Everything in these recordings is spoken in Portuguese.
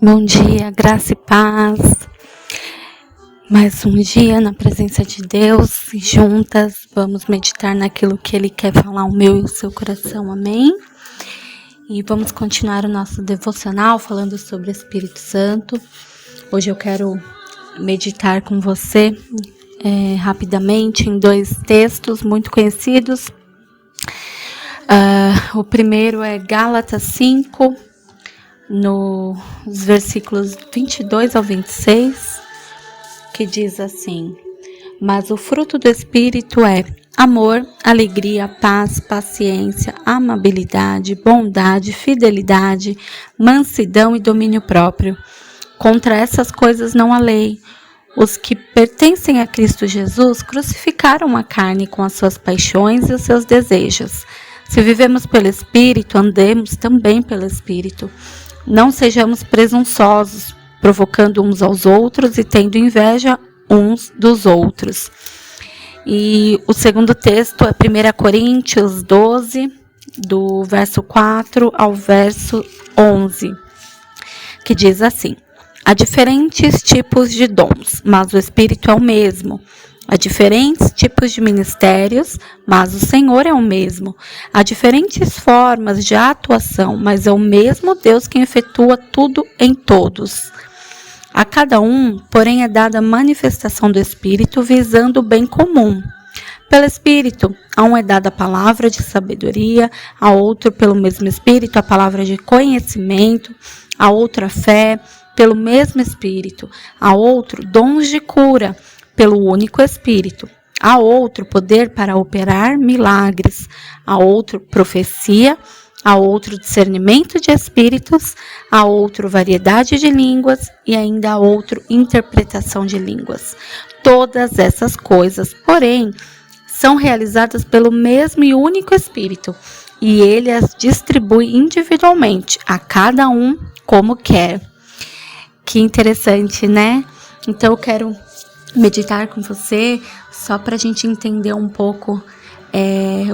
Bom dia, graça e paz. Mais um dia na presença de Deus e juntas vamos meditar naquilo que Ele quer falar ao meu e ao seu coração, amém? E vamos continuar o nosso devocional falando sobre o Espírito Santo. Hoje eu quero meditar com você rapidamente em dois textos muito conhecidos. O primeiro é Gálatas 5, nos versículos 22 ao 26, que diz assim: mas o fruto do Espírito é amor, alegria, paz, paciência, amabilidade, bondade, fidelidade, mansidão e domínio próprio. Contra essas coisas não há lei. Os que pertencem a Cristo Jesus crucificaram a carne com as suas paixões e os seus desejos. Se vivemos pelo Espírito, andemos também pelo Espírito. Não sejamos presunçosos, provocando uns aos outros e tendo inveja uns dos outros. E o segundo texto é 1 Coríntios 12, do verso 4 ao verso 11, que diz assim: há diferentes tipos de dons, mas o Espírito é o mesmo. Há diferentes tipos de ministérios, mas o Senhor é o mesmo. Há diferentes formas de atuação, mas é o mesmo Deus quem efetua tudo em todos. A cada um, porém, é dada a manifestação do Espírito visando o bem comum. Pelo Espírito, a um é dada a palavra de sabedoria, a outro, pelo mesmo Espírito, a palavra de conhecimento, a outro a fé, pelo mesmo Espírito, a outro dons de cura, pelo único Espírito, a outro poder para operar milagres, a outro profecia, a outro discernimento de espíritos, a outro variedade de línguas e ainda a outro interpretação de línguas. Todas essas coisas, porém, são realizadas pelo mesmo e único Espírito, e ele as distribui individualmente, a cada um como quer. Que interessante, né? Então eu quero meditar com você só para a gente entender um pouco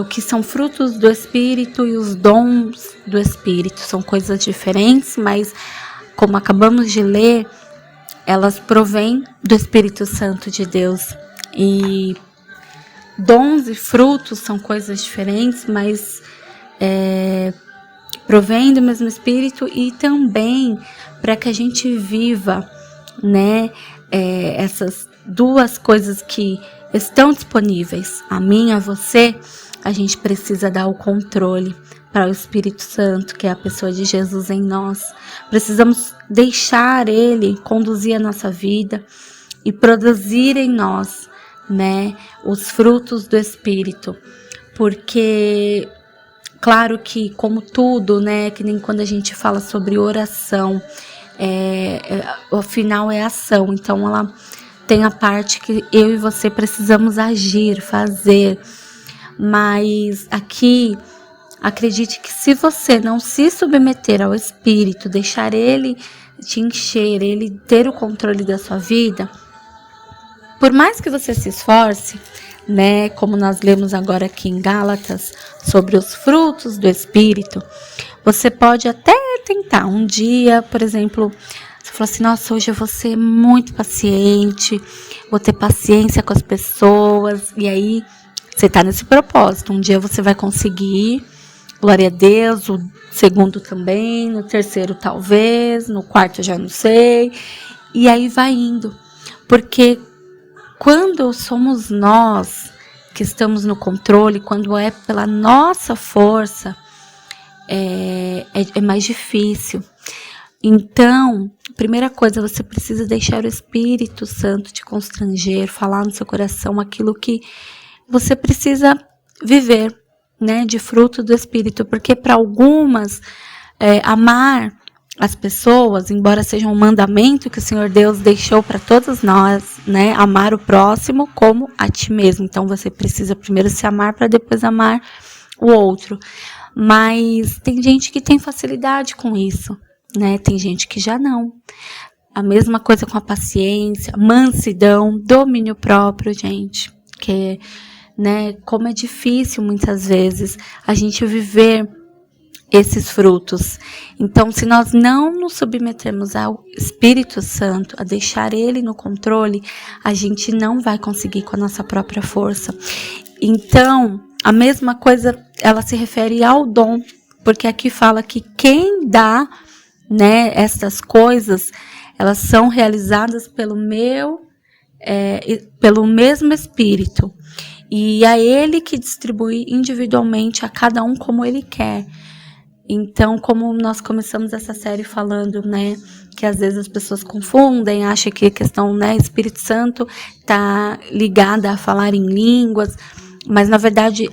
o que são frutos do Espírito e os dons do Espírito. São coisas diferentes, mas como acabamos de ler, elas provêm do Espírito Santo de Deus. E dons e frutos são coisas diferentes, mas provém do mesmo Espírito e também para que a gente viva, né, essas duas coisas que estão disponíveis, a mim e a você. A gente precisa dar o controle para o Espírito Santo, que é a pessoa de Jesus em nós. Precisamos deixar Ele conduzir a nossa vida e produzir em nós, né, os frutos do Espírito. Porque, claro que como tudo, né, que nem quando a gente fala sobre oração, o final é ação, então ela tem a parte que eu e você precisamos agir, fazer. Mas aqui, acredite que se você não se submeter ao Espírito, deixar Ele te encher, Ele ter o controle da sua vida, por mais que você se esforce, né, como nós lemos agora aqui em Gálatas, sobre os frutos do Espírito, você pode até tentar um dia, por exemplo, você falou assim: nossa, hoje eu vou ser muito paciente, vou ter paciência com as pessoas. E aí, você está nesse propósito. Um dia você vai conseguir, glória a Deus, o segundo também, no terceiro talvez, no quarto eu já não sei. E aí vai indo. Porque quando somos nós que estamos no controle, quando é pela nossa força, é mais difícil. Então, primeira coisa, você precisa deixar o Espírito Santo te constranger, falar no seu coração aquilo que você precisa viver, né, de fruto do Espírito. Porque para algumas, amar as pessoas, embora seja um mandamento que o Senhor Deus deixou para todos nós, né, amar o próximo como a ti mesmo. Então, você precisa primeiro se amar para depois amar o outro. Mas tem gente que tem facilidade com isso, né? Tem gente que já não. A mesma coisa com a paciência, mansidão, domínio próprio, gente. Que, né, como é difícil muitas vezes a gente viver esses frutos. Então, se nós não nos submetermos ao Espírito Santo, a deixar Ele no controle, a gente não vai conseguir com a nossa própria força. Então, a mesma coisa, ela se refere ao dom, porque aqui fala que quem dá, né, essas coisas, elas são realizadas pelo mesmo Espírito. E é Ele que distribui individualmente a cada um como Ele quer. Então, como nós começamos essa série falando, né, que às vezes as pessoas confundem, acham que a questão, né, Espírito Santo está ligada a falar em línguas, mas na verdade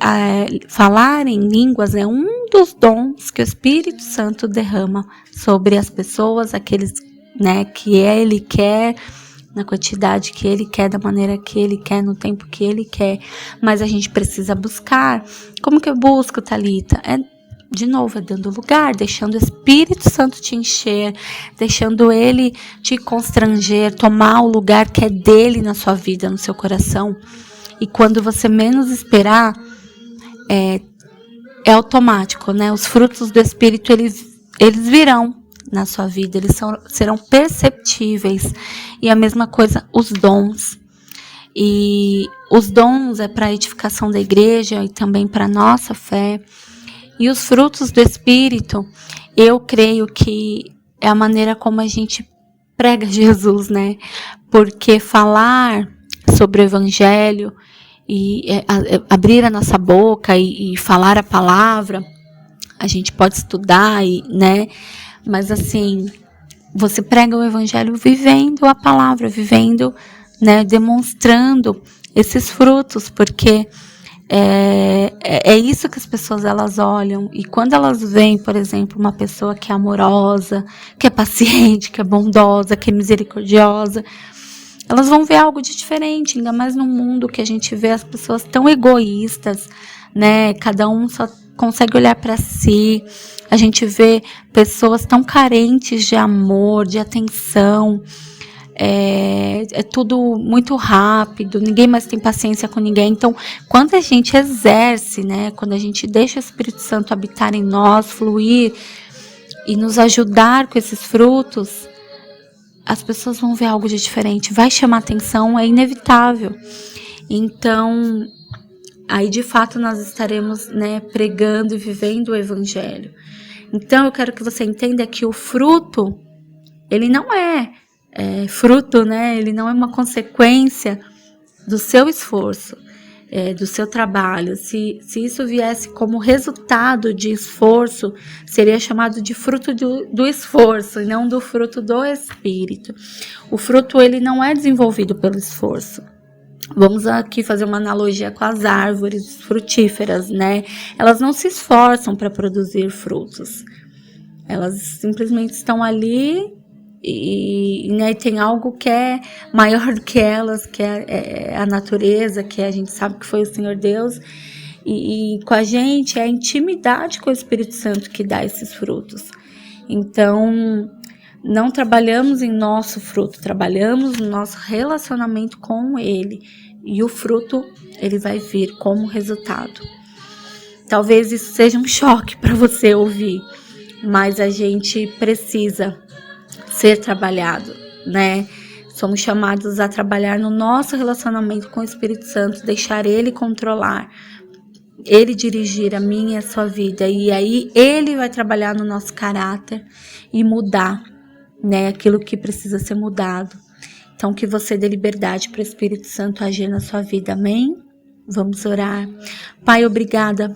falar em línguas é um dos dons que o Espírito Santo derrama sobre as pessoas, aqueles, né, que Ele quer, na quantidade que Ele quer, da maneira que Ele quer, no tempo que Ele quer, mas a gente precisa buscar. Como que eu busco, Thalita? De novo, é dando lugar, deixando o Espírito Santo te encher, deixando Ele te constranger, tomar o lugar que é dele na sua vida, no seu coração. E quando você menos esperar, é automático, né? Os frutos do Espírito, eles virão na sua vida, eles serão perceptíveis. E a mesma coisa, os dons. E os dons é para a edificação da igreja e também para a nossa fé. E os frutos do Espírito, eu creio que é a maneira como a gente prega Jesus, né? Porque falar sobre o Evangelho e abrir a nossa boca e falar a palavra, a gente pode estudar, né? Mas assim, você prega o Evangelho vivendo a palavra, vivendo, né? Demonstrando esses frutos, porque é isso que as pessoas elas olham. E quando elas veem, por exemplo, uma pessoa que é amorosa, que é paciente, que é bondosa, que é misericordiosa, elas vão ver algo de diferente, ainda mais no mundo que a gente vê as pessoas tão egoístas, né? Cada um só consegue olhar para si. A gente vê pessoas tão carentes de amor, de atenção. É tudo muito rápido, ninguém mais tem paciência com ninguém. Então, quando a gente exerce, né, quando a gente deixa o Espírito Santo habitar em nós, fluir e nos ajudar com esses frutos, as pessoas vão ver algo de diferente, vai chamar atenção, é inevitável. Então, aí de fato nós estaremos, né, pregando e vivendo o Evangelho. Então, eu quero que você entenda que o fruto, ele não é fruto, né? Ele não é uma consequência do seu esforço, do seu trabalho. Se isso viesse como resultado de esforço, seria chamado de fruto do esforço e não do fruto do Espírito. O fruto, ele não é desenvolvido pelo esforço. Vamos aqui fazer uma analogia com as árvores frutíferas, né? Elas não se esforçam para produzir frutos. Elas simplesmente estão ali e né, tem algo que é maior do que elas, que é a natureza, que a gente sabe que foi o Senhor Deus, e com a gente é a intimidade com o Espírito Santo que dá esses frutos. Então, não trabalhamos em nosso fruto, trabalhamos no nosso relacionamento com Ele, e o fruto, ele vai vir como resultado. Talvez isso seja um choque para você ouvir, mas a gente precisa ser trabalhado, né? Somos chamados a trabalhar no nosso relacionamento com o Espírito Santo, deixar Ele controlar, Ele dirigir a minha e a sua vida, e aí Ele vai trabalhar no nosso caráter e mudar, né, aquilo que precisa ser mudado. Então, que você dê liberdade para o Espírito Santo agir na sua vida, amém? Vamos orar. Pai, obrigada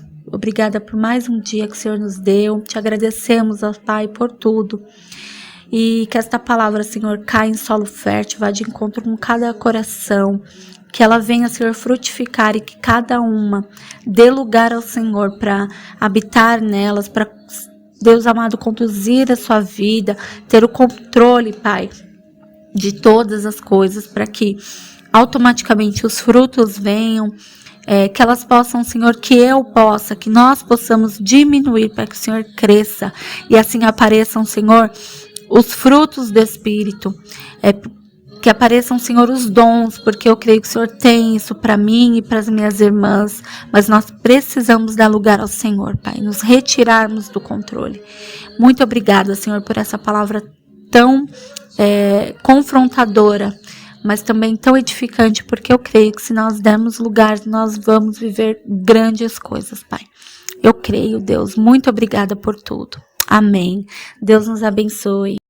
por mais um dia que o Senhor nos deu, te agradecemos, ó Pai, por tudo. E que esta palavra, Senhor, caia em solo fértil, vá de encontro com cada coração, que ela venha, Senhor, frutificar e que cada uma dê lugar ao Senhor para habitar nelas, para, Deus amado, conduzir a sua vida, ter o controle, Pai, de todas as coisas, para que automaticamente os frutos venham, que elas possam, Senhor, que nós possamos diminuir para que o Senhor cresça e assim apareçam, Senhor, os frutos do Espírito, que apareçam, Senhor, os dons, porque eu creio que o Senhor tem isso para mim e para as minhas irmãs, mas nós precisamos dar lugar ao Senhor, Pai, nos retirarmos do controle. Muito obrigada, Senhor, por essa palavra tão confrontadora, mas também tão edificante, porque eu creio que se nós dermos lugar, nós vamos viver grandes coisas, Pai. Eu creio, Deus. Muito obrigada por tudo. Amém. Deus nos abençoe.